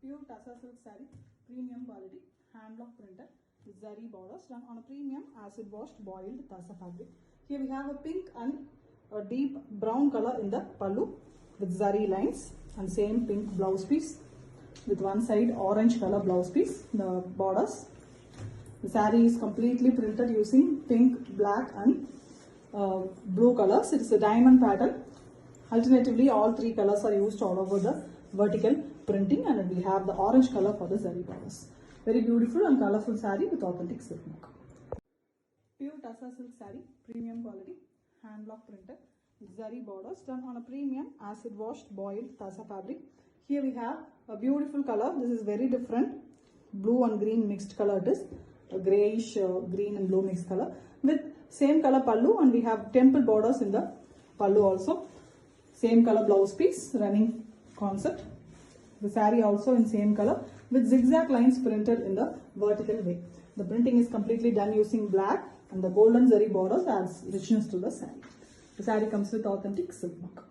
Pure Tassa silk saree, premium quality, hand block printed with zari borders done on a premium acid washed boiled Tassa fabric. Here we have a pink and a deep brown color in the pallu with zari lines and same pink blouse piece with one side orange color blouse piece, the borders. The saree is completely printed using pink, black and blue colors. It is a diamond pattern. Alternatively, all three colors are used all over the vertical printing, and we have the orange color for the zari borders. Very beautiful and colorful saree with authentic silk work. Pure Tassa silk saree, premium quality, hand block printed with zari borders done on a premium acid washed boiled Tassa fabric. Here we have a beautiful color. This is very different. Blue and green mixed color it is. A greyish green and blue mixed color with same color pallu, and we have temple borders in the pallu also. Same color blouse piece, running concept. The saree also in same color with zigzag lines printed in the vertical way. The printing is completely done using black, and the golden zari borders adds richness to the saree. The saree comes with authentic silk mark.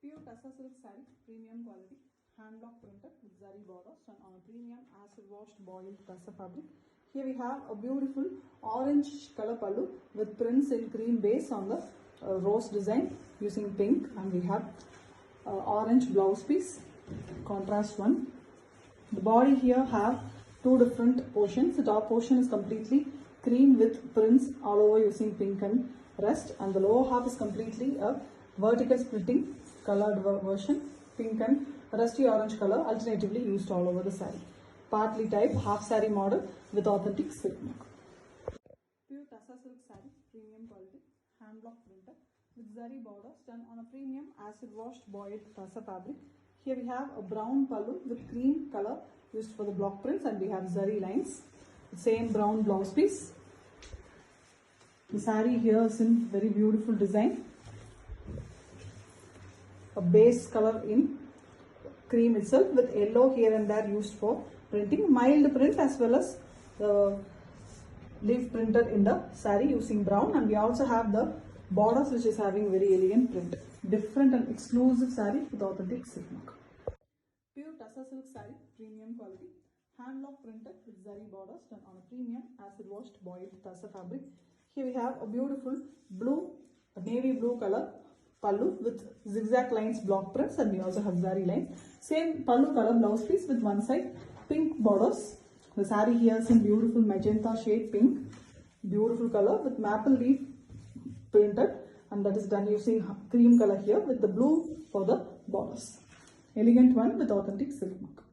Pure Tassa silk saree, premium quality, hand block printed with zari borders and on a premium acid washed boiled Tassa fabric. Here we have a beautiful orange color pallu with prints in cream base on the rose design using pink, and we have orange blouse piece, contrast one. The body here have two different portions. The top portion is completely cream with prints all over using pink and rest, and the lower half is completely a vertical splitting colored version, pink and rusty orange color alternatively used all over the saree. Partly type half saree model with authentic silk mark. Pure Tassa silk saree, premium quality, hand block printed with zari borders done on a premium acid washed boiled Tassa fabric. Here we have a brown pallu with cream color used for the block prints, and we have zari lines. Same brown blouse piece. The saree here is in very beautiful design. A base color in cream itself with yellow here and there used for printing. Mild print as well as the leaf printed in the saree using brown, and we also have the borders which is having very elegant print. Different and exclusive saree with authentic silk mark. Pure Tassa silk saree, premium quality, hand block printed with zari borders done on a premium acid washed boiled Tassa fabric. Here we have a beautiful blue, navy blue color pallu with zigzag lines block prints, and we also have zari lines. Same pallu color blouse piece with one side pink borders. The saree here is in beautiful magenta shade pink, beautiful color with maple leaf printed, and that is done using cream color here with the blue for the borders. Elegant one with authentic silk mark.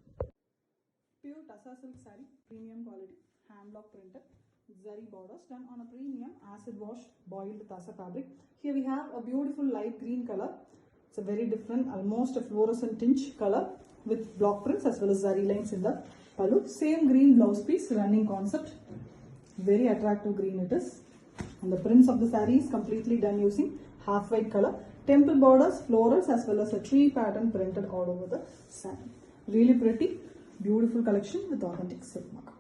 Pure Tassa silk saree, premium quality, hand block printed with zari borders done on a premium acid washed boiled Tassa fabric. Here we have a beautiful light green color. It's a very different, almost a fluorescent tinge color with block prints as well as zari lines in the pallu. Same green blouse piece, running concept. Very attractive green it is. And the prints of the saree is completely done using half white color. Temple borders, florals as well as a tree pattern printed all over the saree. Really pretty, beautiful collection with authentic silk mark.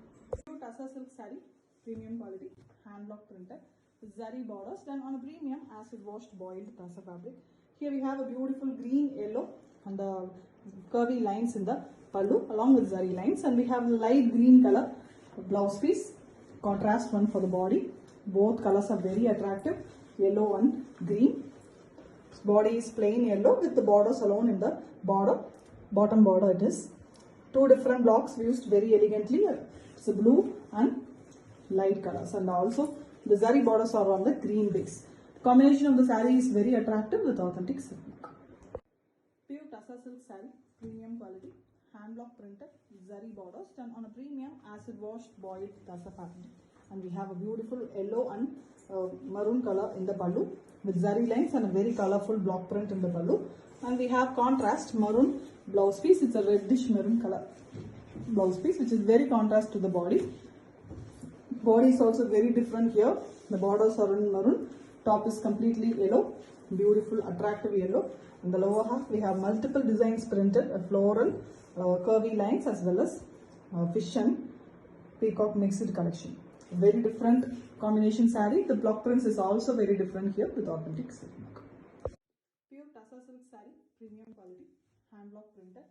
Pure Tassa silk saree, premium quality, hand block printed with zari borders done on a premium acid washed boiled Tassa fabric. Here we have a beautiful green yellow and the curvy lines in the pallu along with zari lines, and we have a light green color blouse piece, contrast one for the body. Both colors are very attractive, yellow and green. Body is plain yellow with the borders alone in the border, bottom border it is. Two different blocks used very elegantly. It's a blue and light colors, and also the zari borders are on the green base. The combination of the saree is very attractive with authentic silk mark. Pure Tassa silk saree, premium quality, hand block printed with zari borders done on a premium acid washed boiled Tassa fabric. And we have a beautiful yellow and maroon color in the pallu with zari lines and a very colorful block print in the pallu. And we have contrast maroon blouse piece. It's a reddish maroon color blouse piece which is very contrast to the body. Body is also very different here. The borders are in maroon. Top is completely yellow, beautiful attractive yellow. In the lower half we have multiple designs printed, a floral, curvy lines as well as fish and peacock mixed collection. Very different combination saree. The block prints is also very different here with authentic silk mark. Pure Tassa silk saree, premium quality, hand block printed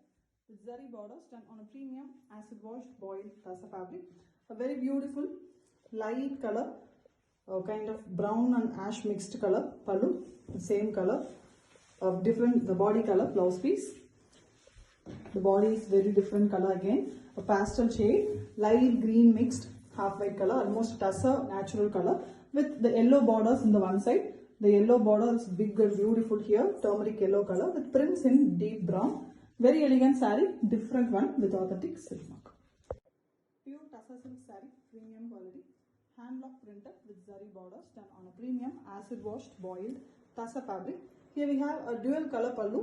with zari borders done on a premium acid washed boiled tassa fabric. A very beautiful light color, kind of brown and ash mixed color pallu, the same color of different the body color blouse piece. The body is very different color again, a pastel shade, light green mixed half white color, almost tussar natural color with the yellow borders in the one side. The yellow border is big and beautiful here, turmeric yellow color with prints in deep brown. Very elegant saree, different one with authentic silk mark. Pure tussar silk saree, premium quality, hand block printed with zari borders done on a premium acid washed boiled tussar fabric. Here we have a dual color pallu,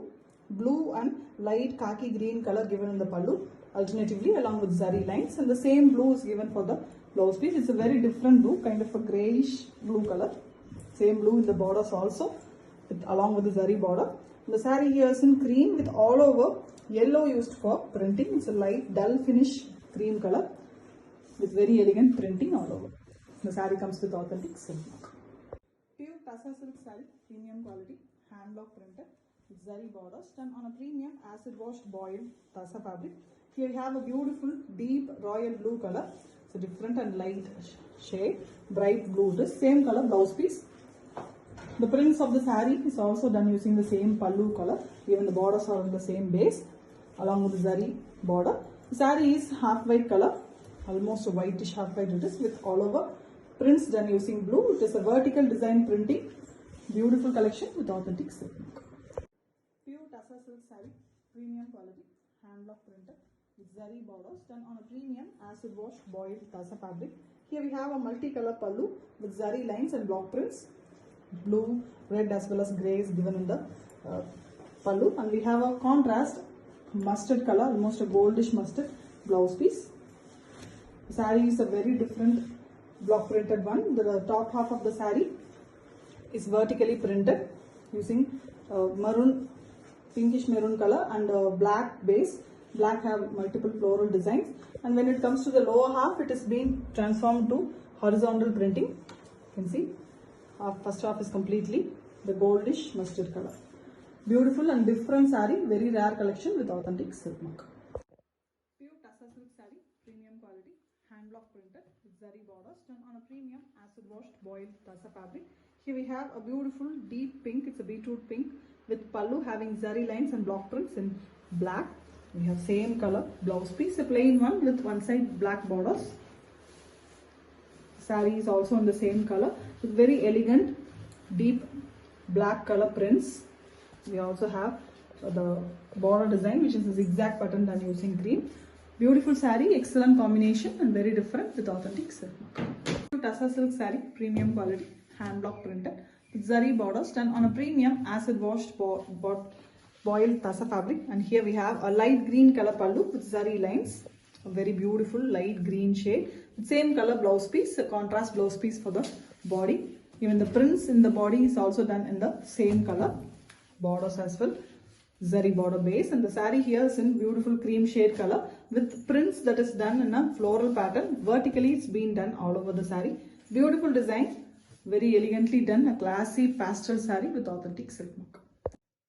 blue and light khaki green color given in the pallu, alternatively along with zari lines, and the same blue is given for the blouse piece. It's a very different blue, kind of a greyish blue color. Same blue in the borders also, along with the zari border. The saree here is in cream with all over yellow used for printing. It's a light dull finish cream color with very elegant printing all over. The saree comes with authentic silk mark. Pure tussar silk saree, premium quality, hand block printed with zari borders done on a premium acid washed boiled tussar fabric. Here we have a beautiful deep royal blue color. It's a different and light shade, bright blue. The same color blouse piece. The prints of the saree is also done using the same pallu color. Even the borders are on the same base along with the zari border. The saree is half white color, almost a whitish half white it is, with all over prints done using blue. It is a vertical design printing. Beautiful collection with authentic silk. Pure tussar silk saree, premium quality, hand block printed with zari borders done on a premium acid wash boiled tussar fabric. Here we have a multicolor pallu with zari lines and block prints. Blue, red as well as grey is given in the pallu, and we have a contrast mustard color, almost a goldish mustard blouse piece. The saree is a very different block printed one. The top half of the saree is vertically printed using maroon, pinkish maroon color and black base. Black have multiple floral designs, and when it comes to the lower half, it is being transformed to horizontal printing. You can see first half is completely the goldish mustard color. Beautiful and different saree, very rare collection with authentic silk mark. Pure tussar silk saree, premium quality, hand block printed with zari borders done on a premium acid washed boiled tussar fabric. Here we have a beautiful deep pink, it's a beetroot pink with pallu having zari lines and block prints in black. We have same color blouse piece, a plain one with one side black borders. Saree is also in the same color with very elegant deep black color prints. We also have the border design, which is a zigzag pattern done using green. Beautiful saree, excellent combination and very different with authentic silk mark. Tussar silk saree, premium quality, hand block printed with zari borders done on a premium acid washed boiled tussar fabric. And here we have a light green color pallu with zari lines, a very beautiful light green shade. Same color blouse piece, a contrast blouse piece for the body. Even the prints in the body is also done in the same color. Borders as well, zari border base, and the saree here is in beautiful cream shade color with prints that is done in a floral pattern. Vertically it's been done all over the saree. Beautiful design, very elegantly done, a classy pastel saree with authentic silk mark.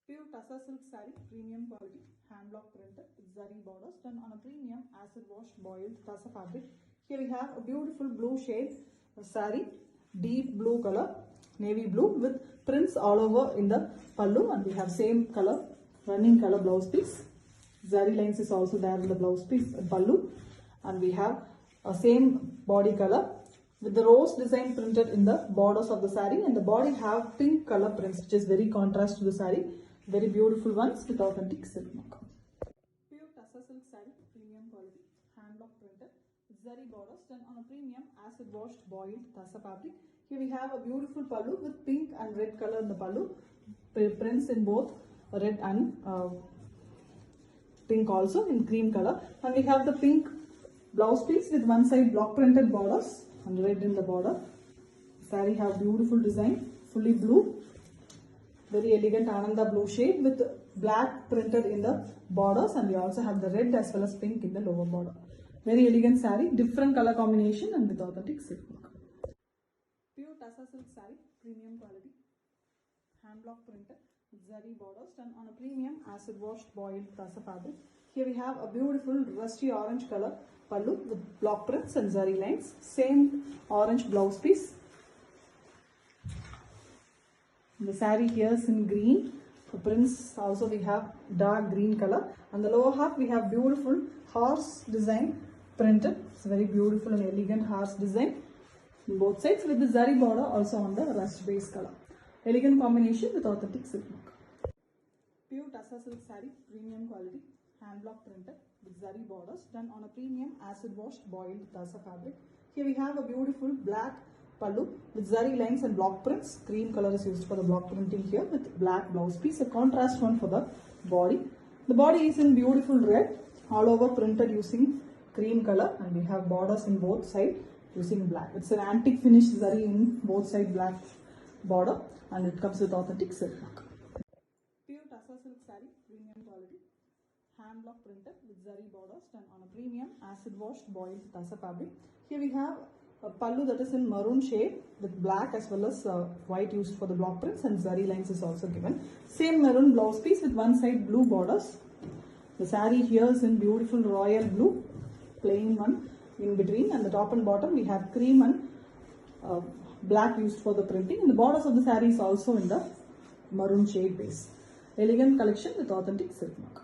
Pure tussar silk saree, premium quality, hand block printed with zari borders done on a premium acid washed boiled tussar fabric. Here we have a beautiful blue shade saree, deep blue color, navy blue with prints all over in the pallu, and we have same color running color blouse piece. Zari lines is also there in the blouse piece pallu, and we have a same body color with the rose design printed in the borders of the saree, and the body have pink color prints, which is very contrast to the saree. Very beautiful ones with authentic silk mark. Pure tussar silk saree, premium quality, hand block printed with zari borders done on a premium acid washed boiled tussar fabric. Here we have a beautiful pallu with pink and red color in the pallu, prints in both red and pink also in cream color, and we have the pink blouse piece with one side block printed borders and red in the border. Saree have beautiful design, fully blue, very elegant Ananda blue shade with black printed in the borders, and we also have the red as well as pink in the lower border. Very elegant saree, different color combination and with authentic silk work. Pure tussar silk saree, premium quality, hand block printed with zari borders done on a premium acid washed boiled tussar fabric. Here we have a beautiful rusty orange color pallu with block prints and zari lines. Same orange blouse piece. The saree here is in green. The prints also we have dark green color. On the lower half we have beautiful horse design printed. It's very beautiful and elegant horse design. Both sides with the zari border also on the rust base color. Elegant combination with authentic silk work. Pure Tassa silk saree, premium quality, hand block printed with zari borders done on a premium acid washed boiled Tassa fabric. Here we have a beautiful black pallu with zari lines and block prints. Cream color is used for the block printing here with black blouse piece. A contrast one for the body. The body is in beautiful red, all over printed using cream color, and we have borders in both sides using black. It's an antique finish zari in both side black border, and it comes with authentic silk work. Pure Tassa silk saree, premium quality, hand block printed with zari borders done on a premium acid washed boiled Tassa fabric. Here we have a pallu that is in maroon shade with black as well as white used for the block prints, and zari lines is also given. Same maroon blouse piece with one side blue borders. The saree here is in beautiful royal blue, plain one in between, and the top and bottom we have cream and black used for the printing, and the borders of the saree is also in the maroon shade base. Elegant collection with authentic silk mark.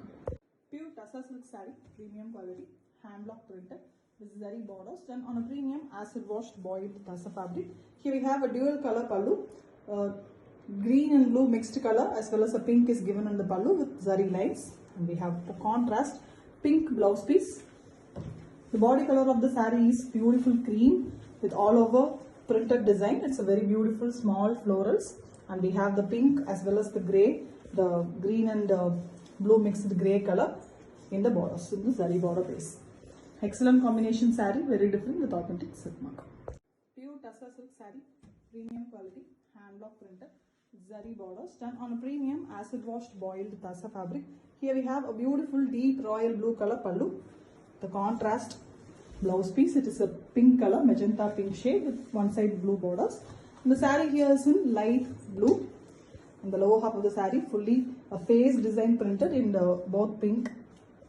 Pure Tassa silk saree, premium quality, hand block printed with zari borders done on a premium acid washed boiled Tassa fabric. Here we have a dual color pallu, green and blue mixed color as well as a pink is given in the pallu with zari lines, and we have a contrast pink blouse piece. The body color of the saree is beautiful cream with all over printed design. It's a very beautiful small florals, and we have the pink as well as the grey, the green and blue mixed grey color in the borders, in the zari border base. Excellent combination saree, very different with authentic silk mark. Pure Tassa silk saree, premium quality, hand block printed, zari borders done on a premium acid washed boiled Tassa fabric. Here we have a beautiful deep royal blue color pallu. The contrast blouse piece, it is a pink color, magenta pink shade with one side blue borders. And the saree here is in light blue. And the lower half of the saree fully a face design printed in the both pink,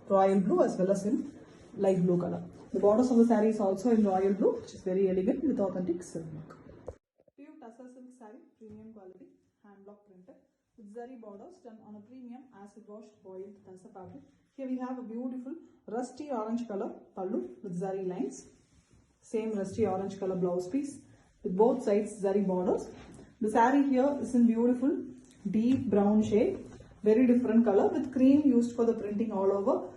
royal blue as well as in light blue color. The borders of the saree is also in royal blue, which is very elegant with authentic silk work. Pure Tassa silk saree, premium quality, hand block printed with zari borders done on a premium acid washed boiled Tassa fabric. Here we have a beautiful rusty orange color pallu with zari lines. Same rusty orange color blouse piece with both sides zari borders. The saree here is in beautiful deep brown shade, very different color with cream used for the printing all over.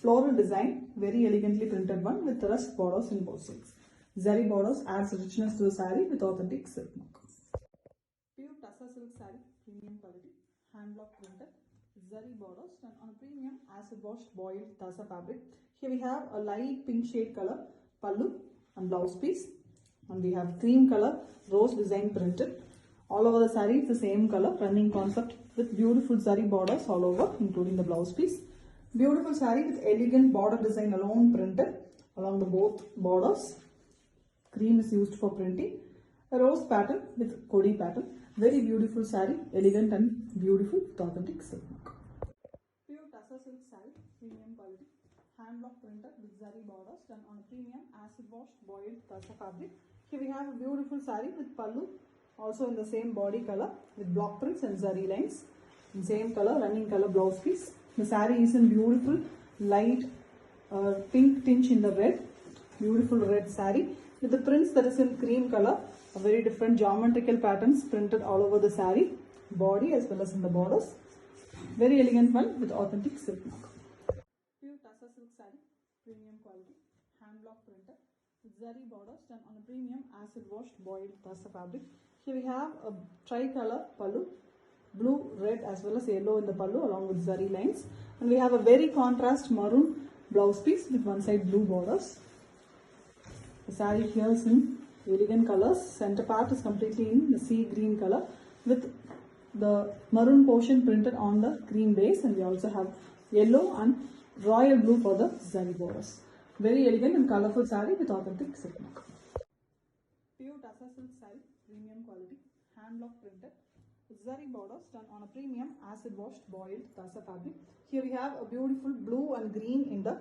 Floral design, very elegantly printed one with rust borders in both sides. Zari borders adds richness to the saree with authentic silk mark. Pure Tassa silk saree, premium quality, hand block printed, zari borders done on a premium acid washed boiled Tassa fabric. Here we have a light pink shade color pallu and blouse piece, and we have cream color rose design printed. All over the saree, it's the same color, running concept with beautiful zari borders all over, including the blouse piece. Beautiful saree with elegant border design alone printed along the both borders. Cream is used for printing. A rose pattern with Kodi pattern. Very beautiful saree, elegant and beautiful with authentic silk mark. Pure Tassa silk saree, premium quality, hand block printed with zari borders done on a premium acid washed boiled Tassa fabric. Here we have a beautiful saree with pallu, also in the same body color with block prints and zari lines. In same color, running color blouse piece. The saree is in beautiful light pink tinge in the red, beautiful red saree with the prints that is in cream color, a very different geometrical patterns printed all over the saree, body as well as in the borders. Very elegant one with authentic silk mark. Pure Tassa silk saree, premium quality, hand block printed with zari borders done on a premium acid washed boiled Tassa fabric. Here we have a tricolor pallu, blue, red as well as yellow in the pallu along with zari lines, and we have a very contrast maroon blouse piece with one side blue borders. The saree here is in elegant colors. Center part is completely in the sea green color with the maroon portion printed on the green base, and we also have yellow and royal blue for the zari borders. Very elegant and colorful saree with authentic silk mark. Pure Tassa silk saree, premium quality, hand block printed zari borders done on a premium acid washed boiled tassa fabric. Here we have a beautiful blue and green in the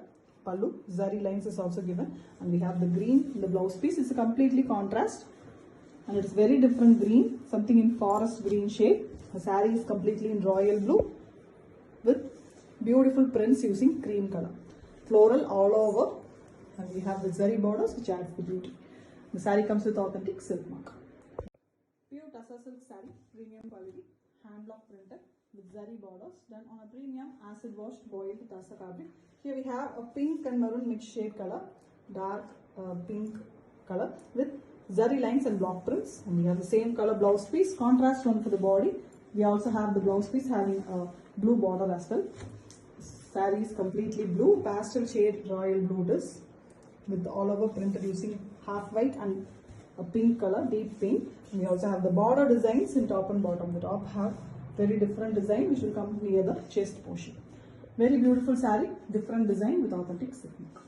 pallu. Zari lines is also given, and we have the green in the blouse piece. It's a completely contrast, and it's very different green, something in forest green shade. The saree is completely in royal blue with beautiful prints using cream color, floral all over, and we have the zari borders which adds the beauty. The saree comes with authentic silk mark. Pure Tassa silk saree, premium quality, hand block printed with zari borders done on a premium acid washed boiled Tassa fabric. Here we have a pink and maroon mixed shade color, dark pink color with zari lines and block prints, and we have the same color blouse piece, contrast one for the body. We also have the blouse piece having a blue border as well. Saree is completely blue, pastel shade royal blue it is, with all over printed using half white and a pink color, deep pink. And we also have the border designs in top and bottom. The top have very different design which will come near the chest portion. Very beautiful saree, different design with authentic silk.